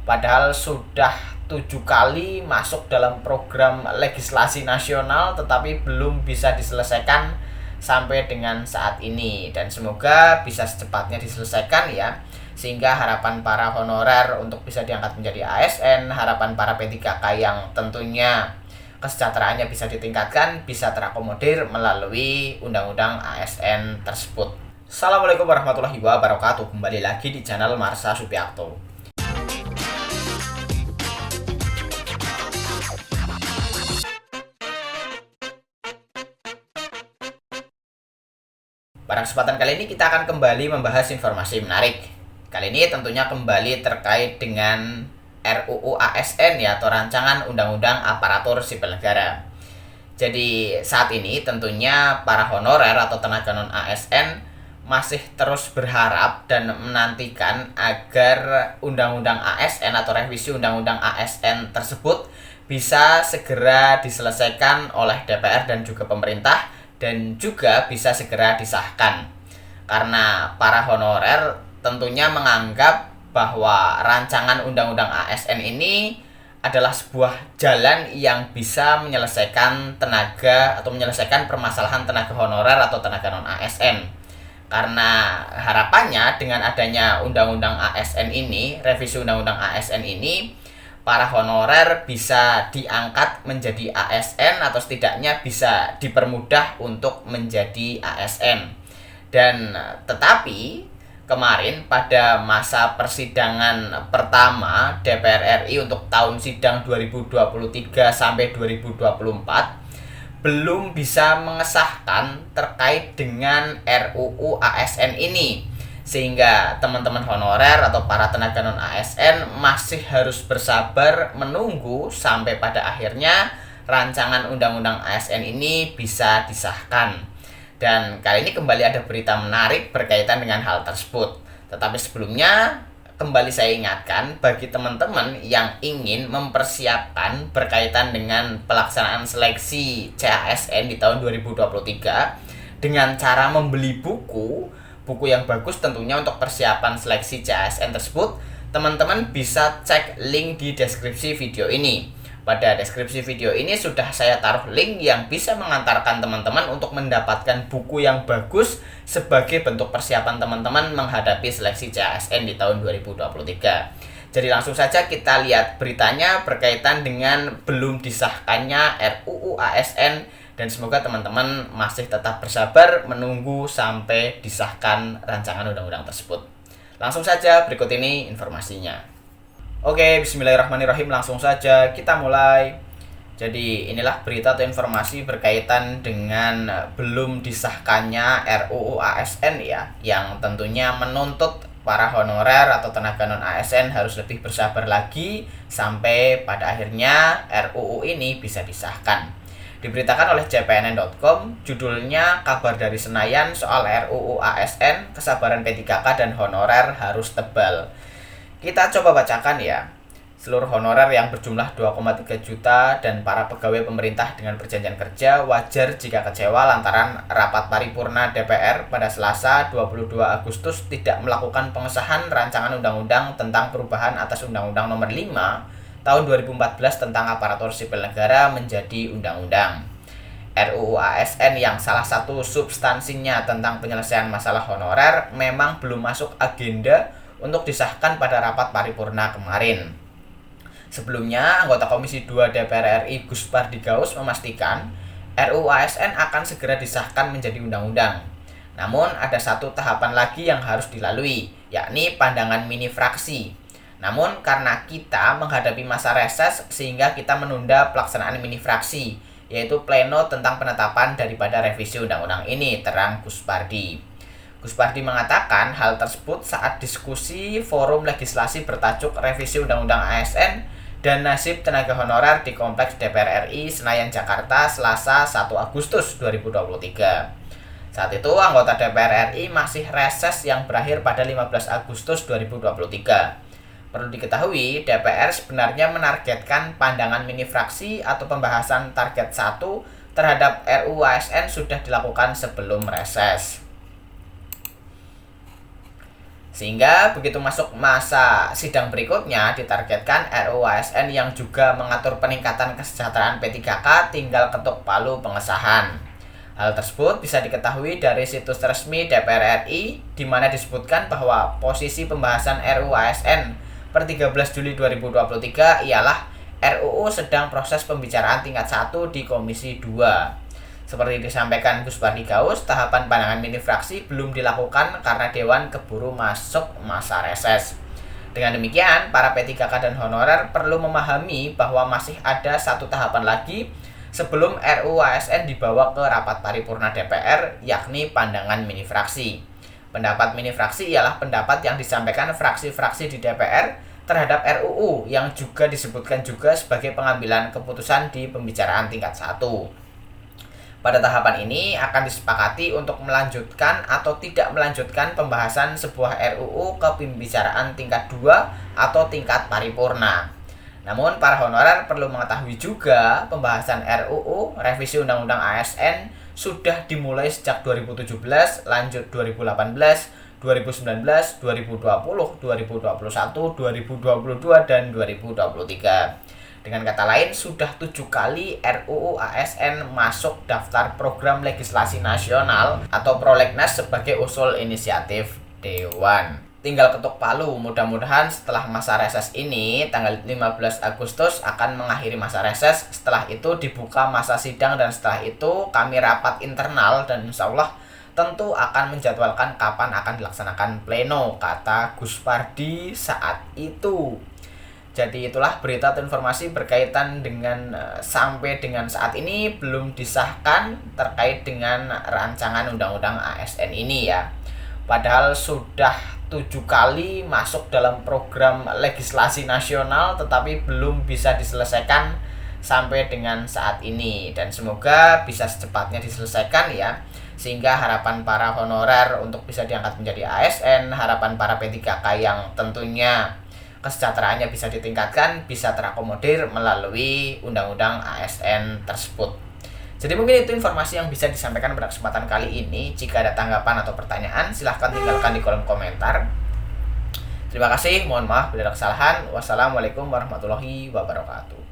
Padahal sudah 7 kali masuk dalam program legislasi nasional tetapi belum bisa diselesaikan sampai dengan saat ini, dan semoga bisa secepatnya diselesaikan ya, sehingga harapan para honorer untuk bisa diangkat menjadi ASN, harapan para P3K yang tentunya kesejahteraannya bisa ditingkatkan, bisa terakomodir melalui undang-undang ASN tersebut. Assalamualaikum warahmatullahi wabarakatuh. Kembali lagi di channel Marsha Supiakto. Pada kesempatan kali ini kita akan kembali membahas informasi menarik. Kali ini tentunya kembali terkait dengan RUU ASN ya, atau Rancangan Undang-Undang Aparatur Sipil Negara. Jadi saat ini tentunya para honorer atau tenaga non ASN masih terus berharap dan menantikan agar Undang-Undang ASN atau revisi Undang-Undang ASN tersebut bisa segera diselesaikan oleh DPR dan juga pemerintah, dan juga bisa segera disahkan. Karena para honorer tentunya menganggap bahwa rancangan Undang-Undang ASN ini adalah sebuah jalan yang bisa menyelesaikan tenaga atau menyelesaikan permasalahan tenaga honorer atau tenaga non ASN. Karena harapannya dengan adanya Undang-Undang ASN ini, revisi Undang-Undang ASN ini, para honorer bisa diangkat menjadi ASN atau setidaknya bisa dipermudah untuk menjadi ASN. Dan tetapi kemarin pada masa persidangan pertama DPR RI untuk tahun sidang 2023 sampai 2024 belum bisa mengesahkan terkait dengan RUU ASN ini, sehingga teman-teman honorer atau para tenaga non ASN masih harus bersabar menunggu sampai pada akhirnya rancangan Undang-Undang ASN ini bisa disahkan. Dan kali ini kembali ada berita menarik berkaitan dengan hal tersebut. Tetapi sebelumnya kembali saya ingatkan bagi teman-teman yang ingin mempersiapkan berkaitan dengan pelaksanaan seleksi CASN di tahun 2023 dengan cara membeli buku yang bagus tentunya untuk persiapan seleksi CASN tersebut, teman-teman bisa cek link di deskripsi video ini. Pada deskripsi video ini sudah saya taruh link yang bisa mengantarkan teman-teman untuk mendapatkan buku yang bagus sebagai bentuk persiapan teman-teman menghadapi seleksi CASN di tahun 2023. Jadi langsung saja kita lihat beritanya berkaitan dengan belum disahkannya RUU ASN, dan semoga teman-teman masih tetap bersabar menunggu sampai disahkan rancangan undang-undang tersebut. Langsung saja berikut ini informasinya. Oke, bismillahirrahmanirrahim, langsung saja kita mulai. Jadi inilah berita atau informasi berkaitan dengan belum disahkannya RUU ASN ya, yang tentunya menuntut para honorer atau tenaga non ASN harus lebih bersabar lagi sampai pada akhirnya RUU ini bisa disahkan. Diberitakan oleh cpnn.com, judulnya kabar dari Senayan soal RUU ASN, kesabaran P3K dan honorer harus tebal. Kita coba bacakan ya. Seluruh honorer yang berjumlah 2,3 juta dan para pegawai pemerintah dengan perjanjian kerja wajar jika kecewa lantaran rapat paripurna DPR pada Selasa 22 Agustus tidak melakukan pengesahan rancangan undang-undang tentang perubahan atas Undang-Undang Nomor 5 Tahun 2014 tentang Aparatur Sipil Negara menjadi undang-undang. RUU ASN yang salah satu substansinya tentang penyelesaian masalah honorer memang belum masuk agenda untuk disahkan pada rapat paripurna kemarin. Sebelumnya, anggota Komisi 2 DPR RI Gus Pardigaus memastikan RUU ASN akan segera disahkan menjadi undang-undang. Namun ada satu tahapan lagi yang harus dilalui, yakni pandangan mini fraksi. Namun karena kita menghadapi masa reses sehingga kita menunda pelaksanaan mini fraksi, yaitu pleno tentang penetapan daripada revisi undang-undang ini, terang Gus Pardi. Gus Pardi mengatakan hal tersebut saat diskusi forum legislasi bertajuk Revisi Undang-Undang ASN dan Nasib Tenaga Honorer di Kompleks DPR RI Senayan Jakarta Selasa 1 Agustus 2023. Saat itu anggota DPR RI masih reses yang berakhir pada 15 Agustus 2023. Perlu diketahui, DPR sebenarnya menargetkan pandangan mini fraksi atau pembahasan target 1 terhadap RUU ASN sudah dilakukan sebelum reses. Sehingga begitu masuk masa sidang berikutnya, ditargetkan RUU ASN yang juga mengatur peningkatan kesejahteraan P3K tinggal ketuk palu pengesahan. Hal tersebut bisa diketahui dari situs resmi DPR RI, di mana disebutkan bahwa posisi pembahasan RUU ASN per 13 Juli 2023 ialah RUU sedang proses pembicaraan tingkat 1 di Komisi 2. Seperti disampaikan Gus Pardi Gaus, tahapan pandangan mini fraksi belum dilakukan karena Dewan keburu masuk masa reses. Dengan demikian, para P3K dan honorer perlu memahami bahwa masih ada satu tahapan lagi sebelum RUU ASN dibawa ke rapat paripurna DPR, yakni pandangan mini fraksi. Pendapat mini fraksi ialah pendapat yang disampaikan fraksi-fraksi di DPR terhadap RUU yang juga disebutkan juga sebagai pengambilan keputusan di pembicaraan tingkat 1. Pada tahapan ini akan disepakati untuk melanjutkan atau tidak melanjutkan pembahasan sebuah RUU ke pembicaraan tingkat 2 atau tingkat paripurna. Namun para honorer perlu mengetahui juga pembahasan RUU revisi Undang-Undang ASN sudah dimulai sejak 2017, lanjut 2018, 2019, 2020, 2021, 2022, dan 2023. Dengan kata lain, sudah 7 kali RUU ASN masuk daftar program legislasi nasional atau prolegnas sebagai usul inisiatif Dewan. Tinggal ketuk palu, mudah-mudahan setelah masa reses ini, tanggal 15 Agustus akan mengakhiri masa reses. Setelah itu dibuka masa sidang dan setelah itu kami rapat internal dan insya Allah tentu akan menjadwalkan kapan akan dilaksanakan pleno, kata Gus Pardi saat itu. Jadi itulah berita atau informasi berkaitan dengan sampai dengan saat ini belum disahkan terkait dengan rancangan undang-undang ASN ini ya. Padahal sudah 7 kali masuk dalam program legislasi nasional tetapi belum bisa diselesaikan sampai dengan saat ini. Dan semoga bisa secepatnya diselesaikan ya. Sehingga harapan para honorer untuk bisa diangkat menjadi ASN, harapan para P3K yang tentunya kesejahteraannya bisa ditingkatkan, bisa terakomodir melalui undang-undang ASN tersebut. Jadi mungkin itu informasi yang bisa disampaikan pada kesempatan kali ini. Jika ada tanggapan atau pertanyaan, silahkan tinggalkan di kolom komentar. Terima kasih, mohon maaf bila ada kesalahan. Wassalamualaikum warahmatullahi wabarakatuh.